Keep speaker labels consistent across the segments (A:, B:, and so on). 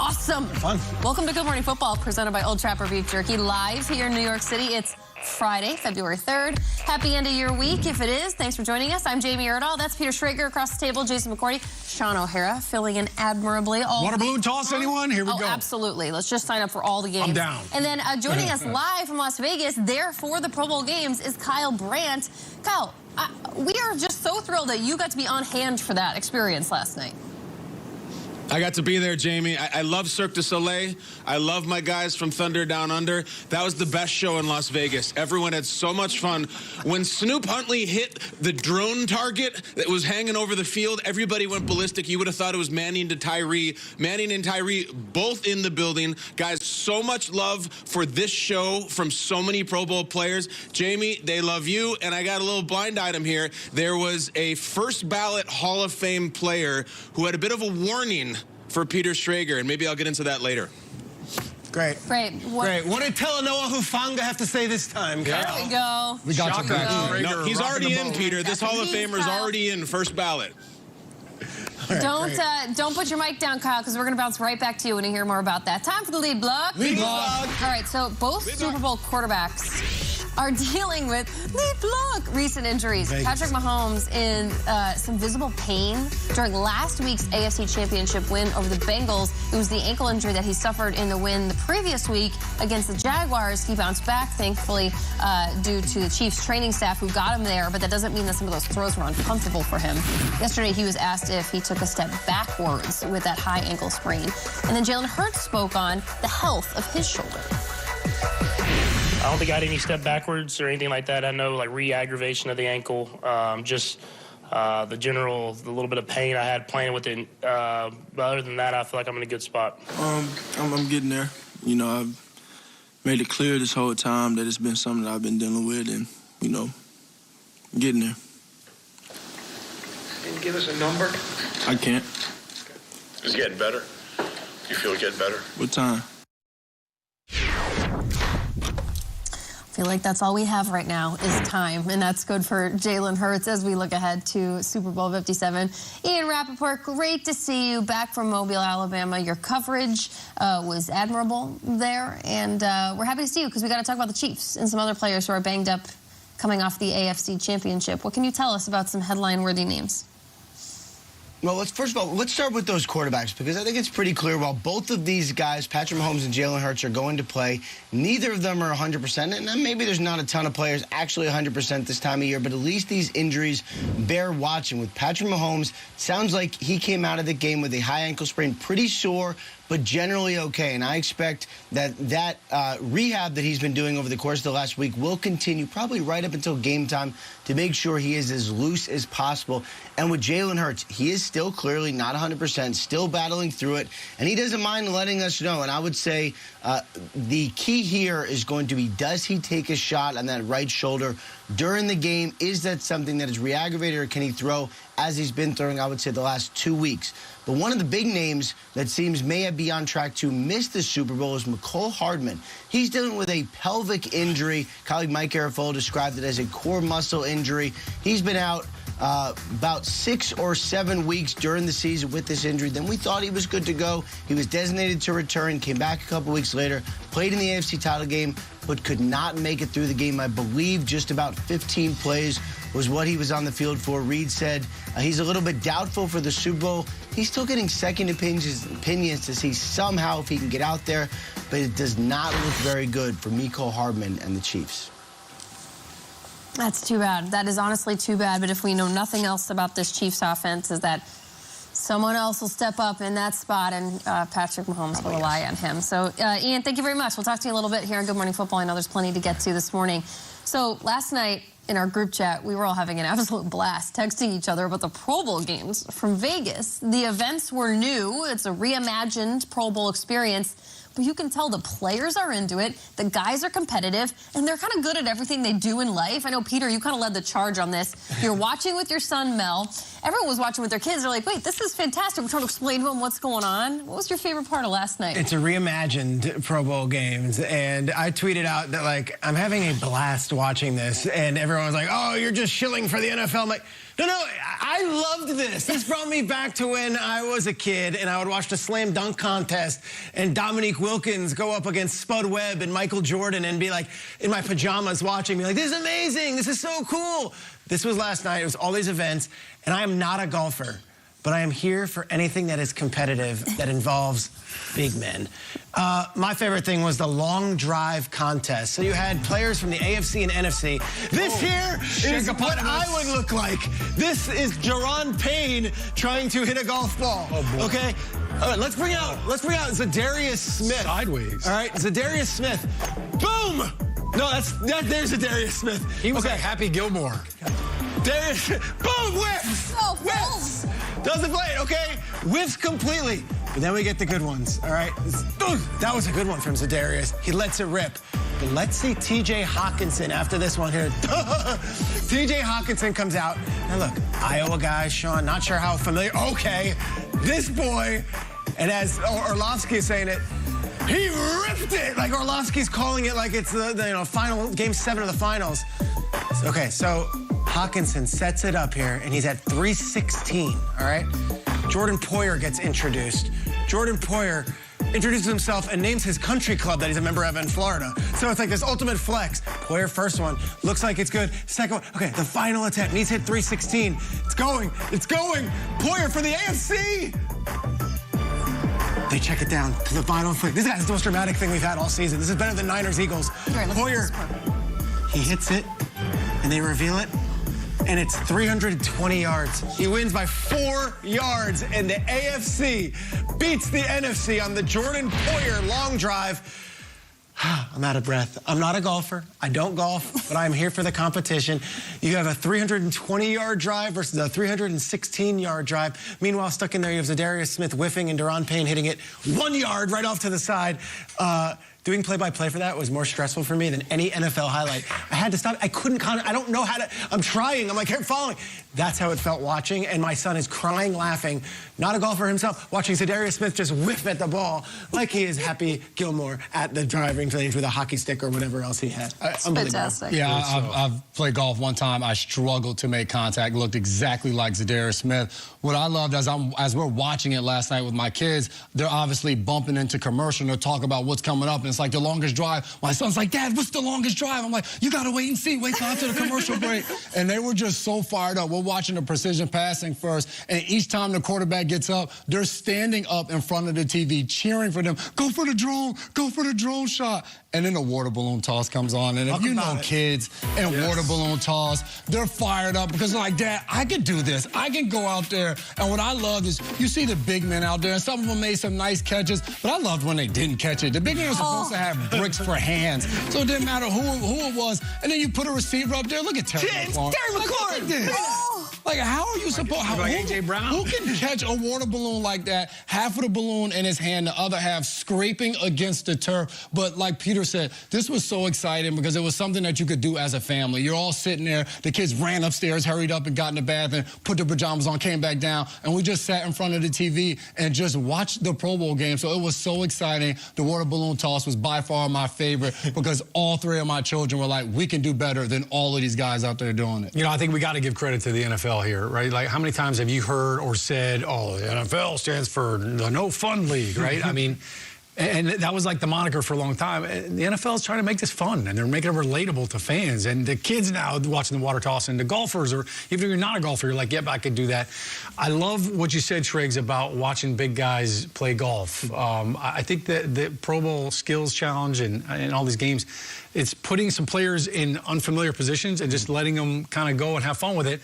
A: awesome.
B: Fun.
A: Welcome to Good Morning Football, presented by Old Trapper Beef Jerky, live here in New York City. It's Friday, February 3rd. Happy end of your week, if it is. Thanks for joining us. I'm Jamie Erdahl. That's Peter Schrager across the table. Jason McCourty, Sean O'Hara, filling in admirably.
B: Water balloon toss, anyone? Here we go.
A: Absolutely. Let's just sign up for all the games.
B: I'm down.
A: And then joining us live from Las Vegas, there for the Pro Bowl games, is Kyle Brandt. Kyle, we are just so thrilled that you got to be on hand for that experience last night.
C: I got to be there, Jamie. I love Cirque du Soleil. I love my guys from Thunder Down Under. That was the best show in Las Vegas. Everyone had so much fun. When Snoop Huntley hit the drone target that was hanging over the field, everybody went ballistic. You would have thought it was Manning to Tyree. Manning and Tyree both in the building. Guys, so much love for this show from so many Pro Bowl players. Jamie, they love you. And I got a little blind item here. There was a first ballot Hall of Fame player who had a bit of a warning for Peter Schrager, and maybe I'll get into that later.
B: Great.
A: Great.
B: Great. What did Talanoa Hufanga have to say this time, Kyle?
A: There we go.
B: We got you back.
C: No, he's already in, Peter. This Hall of Famer's already in first ballot.
A: Right, don't put your mic down, Kyle, because we're going to bounce right back to you when you hear more about that. Time for the lead block.
B: Lead block.
A: All right, so both Super Bowl quarterbacks are dealing with recent injuries.
B: Vegas.
A: Patrick Mahomes in some visible pain during last week's AFC Championship win over the Bengals. It was the ankle injury that he suffered in the win the previous week against the Jaguars. He bounced back, thankfully, due to the Chiefs training staff who got him there, but that doesn't mean that some of those throws were uncomfortable for him. Yesterday, he was asked if he took a step backwards with that high ankle sprain. And then Jalen Hurts spoke on the health of his shoulder.
D: I don't think I had any step backwards or anything like that. I know, like, re-aggravation of the ankle, just the little bit of pain I had playing with it. But other than that, I feel like I'm in a good spot.
E: I'm getting there. You know, I've made it clear this whole time that it's been something that I've been dealing with, and, you know, getting there.
F: Can you give us a number?
E: I can't.
F: Is it getting better? You feel it getting better?
E: What time?
A: I feel like that's all we have right now is time, and that's good for Jalen Hurts as we look ahead to Super Bowl 57. Ian Rappaport, great to see you back from Mobile, Alabama. Your coverage was admirable there, and we're happy to see you because we got to talk about the Chiefs and some other players who are banged up coming off the AFC Championship. What can you tell us about some headline-worthy names?
G: Well, first of all, let's start with those quarterbacks, because I think it's pretty clear while both of these guys, Patrick Mahomes and Jalen Hurts, are going to play, neither of them are 100%. And maybe there's not a ton of players actually 100% this time of year, but at least these injuries bear watching. With Patrick Mahomes, sounds like he came out of the game with a high ankle sprain, pretty sore, but generally okay. And I expect that rehab that he's been doing over the course of the last week will continue probably right up until game time to make sure he is as loose as possible. And with Jalen Hurts, he is still clearly not 100%, still battling through it, and he doesn't mind letting us know. And I would say the key here is going to be, does he take a shot on that right shoulder during the game? Is that something that is re-aggravated, or can he throw as he's been throwing, I would say, the last 2 weeks? But one of the big names that seems may be on track to miss the Super Bowl is Mecole Hardman. He's dealing with a pelvic injury. Colleague Mike Garafolo described it as a core muscle injury. He's been out about 6 or 7 weeks during the season with this injury. Then we thought he was good to go. He was designated to return, came back a couple weeks later, played in the AFC title game, but could not make it through the game. I believe just about 15 plays was what he was on the field for. Reed said he's a little bit doubtful for the Super Bowl. He's still getting second opinions to see somehow if he can get out there, but it does not look very good for Mecole Hardman and the Chiefs.
A: That's too bad. That is honestly too bad. But if we know nothing else about this Chiefs offense, is that someone else will step up in that spot, and Patrick Mahomes will rely on him. So, Ian, thank you very much. We'll talk to you a little bit here on Good Morning Football. I know there's plenty to get to this morning. So last night in our group chat, we were all having an absolute blast texting each other about the Pro Bowl games from Vegas. The events were new. It's a reimagined Pro Bowl experience. But you can tell the players are into it, the guys are competitive, and they're kind of good at everything they do in life. I know, Peter, you kind of led the charge on this. You're watching with your son, Mel. Everyone was watching with their kids. They're like, wait, this is fantastic. We're trying to explain to them what's going on. What was your favorite part of last night?
B: It's a reimagined Pro Bowl games, and I tweeted out that, like, I'm having a blast watching this, and everyone was like, oh, you're just shilling for the NFL. I'm like, No, I loved this. This brought me back to when I was a kid and I would watch the slam dunk contest and Dominique Wilkins go up against Spud Webb and Michael Jordan and be like in my pajamas watching me like, this is amazing. This is so cool. This was last night. It was all these events, and I am not a golfer, but I am here for anything that is competitive that involves big men. My favorite thing was the long drive contest. So you had players from the AFC and NFC. This here is what I would look like. This is Jerron Payne trying to hit a golf ball. Oh, boy. Okay? All right, let's bring out Zadarius Smith.
H: Sideways.
B: All right, Zadarius Smith. Boom! No, there's Zadarius Smith.
H: He was like Happy Gilmore.
B: Darius, boom, whiffs!
A: Oh,
B: whiffs! Doesn't play it, okay? Whiffs completely. But then we get the good ones, all right? That was a good one from Zadarius. He lets it rip. But let's see T.J. Hawkinson after this one here. T.J. Hawkinson comes out. Now look, Iowa guy, Sean, not sure how familiar. Okay, this boy, and as Orlovsky is saying it, he ripped it. Like Orlovsky's calling it like it's the final, game 7 of the finals. Okay, so Hawkinson sets it up here, and he's at 316, all right? Jordan Poyer gets introduced. Jordan Poyer introduces himself and names his country club that he's a member of in Florida. So it's like this ultimate flex. Poyer, first one, looks like it's good. Second one, okay, the final attempt, and he's hit 316. It's going. Poyer for the AFC. They check it down to the final flick. This is the most dramatic thing we've had all season. This is better than Niners-Eagles. Poyer, he hits it, and they reveal it, and it's 320 yards. He wins by 4 yards, and the AFC beats the NFC on the Jordan Poyer long drive. I'm out of breath. I'm not a golfer. I don't golf, but I'm here for the competition. You have a 320-yard drive versus a 316-yard drive. Meanwhile, stuck in there, you have Zadarius Smith whiffing and Jerron Payne hitting it 1 yard right off to the side. Doing play-by-play for that was more stressful for me than any NFL highlight. I had to stop. I couldn't I don't know how to. I'm trying. I'm like, I'm following. That's how it felt watching, and my son is crying, laughing. Not a golfer himself, watching Zadarius Smith just whiff at the ball like he is Happy Gilmore at the driving range with a hockey stick or whatever else he had.
A: Fantastic.
H: Yeah, I've played golf one time. I struggled to make contact. Looked exactly like Zadarius Smith. What I loved as we're watching it last night with my kids, they're obviously bumping into commercial and they're talking about what's coming up, and it's like the longest drive. My son's like, Dad, what's the longest drive? I'm like, you got to wait and see. Wait till after the commercial break. And they were just so fired up. We're watching the precision passing first, and each time the quarterback gets up, they're standing up in front of the TV cheering for them. Go for the drone shot. And then the water balloon toss comes on. And if you know kids and water balloon toss, they're fired up because they're like, Dad, I can do this. I can go out there. And what I love is you see the big men out there, and some of them made some nice catches, but I loved when they didn't catch it. The big men were supposed to have bricks for hands, so it didn't matter who it was. And then you put a receiver up there. Look at Terry McLaurin. Like, how are you supposed to?
B: AJ Brown?
H: Who can catch a water balloon like that, half of the balloon in his hand, the other half scraping against the turf? But like Peter said, this was so exciting because it was something that you could do as a family. You're all sitting there. The kids ran upstairs, hurried up and got in the bath and put their pajamas on, came back down, and we just sat in front of the TV and just watched the Pro Bowl game. So it was so exciting. The water balloon toss was by far my favorite because all three of my children were like, we can do better than all of these guys out there doing it.
I: You know, I think we got to give credit to the NFL here, right? Like, how many times have you heard or said, oh, the NFL stands for the No Fun League, right? I mean, and that was like the moniker for a long time. The NFL is trying to make this fun, and they're making it relatable to fans. And the kids now watching the water toss, and the golfers, or even if you're not a golfer, you're like, yep, I could do that. I love what you said, Triggs, about watching big guys play golf. I think that the Pro Bowl Skills Challenge and all these games, it's putting some players in unfamiliar positions and just letting them kind of go and have fun with it.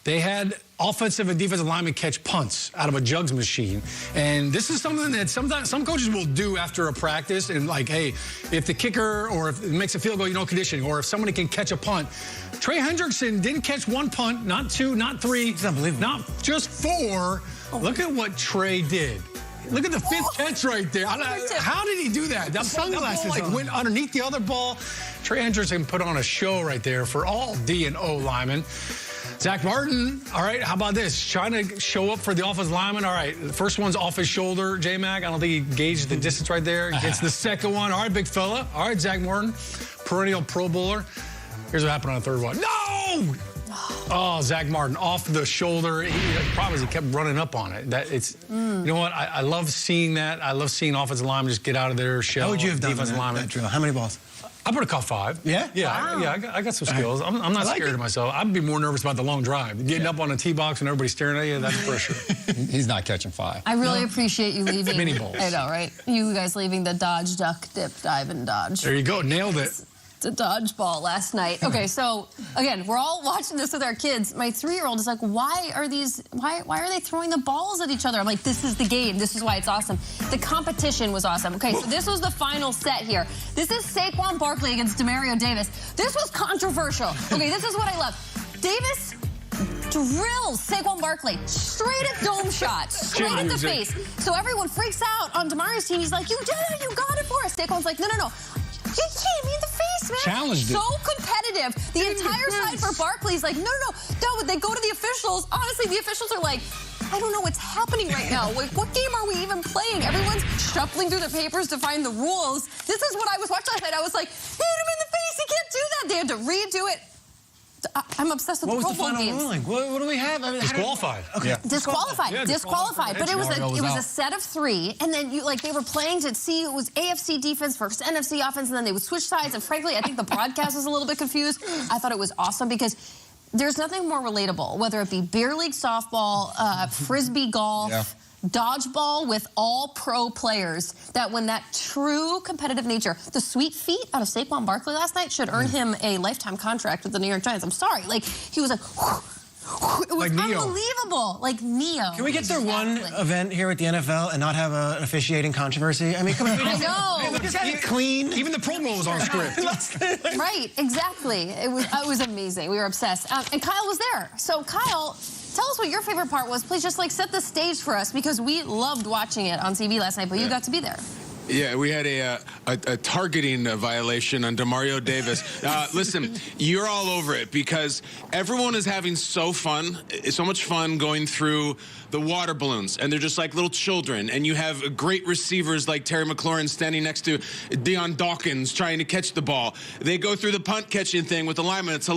I: They had offensive and defensive linemen catch punts out of a jugs machine. And this is something that sometimes some coaches will do after a practice. And like, hey, if the kicker or if it makes a field goal, you know, conditioning, or if somebody can catch a punt. Trey Hendrickson didn't catch one punt, not two, not three,
B: it's unbelievable,
I: not just four. Look at what Trey did. Look at the fifth catch right there. How did he do that? That ball went underneath the other ball. Trey Hendrickson put on a show right there for all D and O linemen. Zach Martin, all right, how about this? Trying to show up for the offensive lineman. All right, the first one's off his shoulder, J-Mac. I don't think he gauged the distance right there. Gets the second one. All right, big fella. All right, Zach Martin, perennial Pro Bowler. Here's what happened on the third one. No! Oh, Zach Martin off the shoulder. The problem is he kept running up on it. You know what? I love seeing that. I love seeing offensive linemen just get out of their shell.
B: How would you have done
I: that
B: drill? How many balls?
I: I would have caught 5.
B: Yeah?
I: Yeah,
B: Wow.
I: I got some skills. I'm not scared of myself. I'd be more nervous about the long drive. Getting up on a tee box and everybody staring at you, that's pressure.
H: He's not catching 5.
A: I really appreciate you leaving.
I: Mini balls.
A: I know, right? You guys leaving the dodge, duck, dip, dive, and dodge.
I: There you go. Nailed it.
A: The dodgeball last night. Okay, so again, we're all watching this with our kids. My 3-year-old is like, why are they throwing the balls at each other? I'm like, this is the game. This is why it's awesome. The competition was awesome. Okay, so this was the final set here. This is Saquon Barkley against Demario Davis. This was controversial. Okay, this is what I love. Davis drills Saquon Barkley straight at dome shot, straight at the face. So everyone freaks out on Demario's team. He's like, you did it, you got it for us. Saquon's like, no. You hit me in the face, man.
H: Challenged it.
A: So competitive. The entire side for Barkley's like, no. They go to the officials. Honestly, the officials are like, I don't know what's happening right now. Like, what game are we even playing? Everyone's shuffling through the papers to find the rules. This is what I was watching last night. I was like, hit him in the face. He can't do that. They had to redo it. I'm obsessed with
B: What
A: the
B: was the
A: Pro Bowl
B: final
A: games.
B: ruling? What do we have? I mean,
I: Disqualified.
B: Okay.
H: Yeah.
A: Disqualified.
I: Yeah,
A: Disqualified. But it was
H: out.
A: a set of 3, and then they were playing to see it was AFC defense versus NFC offense, and then they would switch sides. And frankly, I think the broadcast was a little bit confused. I thought it was awesome because there's nothing more relatable, whether it be beer league softball, frisbee golf, dodgeball with all pro players, that when that true competitive nature, the sweet feet out of Saquon Barkley last night should earn him a lifetime contract with the New York Giants. I'm sorry. Like, he was like, it was
I: like Neo.
A: unbelievable. Like Neo.
B: Can we get through one event here at the NFL and not have an officiating controversy? I mean, come on.
A: I know.
B: We just had it clean.
I: Even the Pro Bowl was on script.
A: Right, exactly. It was amazing. We were obsessed. And Kyle was there. So Kyle, tell us what your favorite part was. Please just set the stage for us, because we loved watching it on TV last night, but you got to be there.
C: Yeah, we had a targeting violation on Demario Davis. Listen, you're all over it because everyone is having so much fun going through the water balloons, and they're just like little children. And you have great receivers like Terry McLaurin standing next to Deion Dawkins trying to catch the ball. They go through the punt catching thing with the lineman. It's hilarious.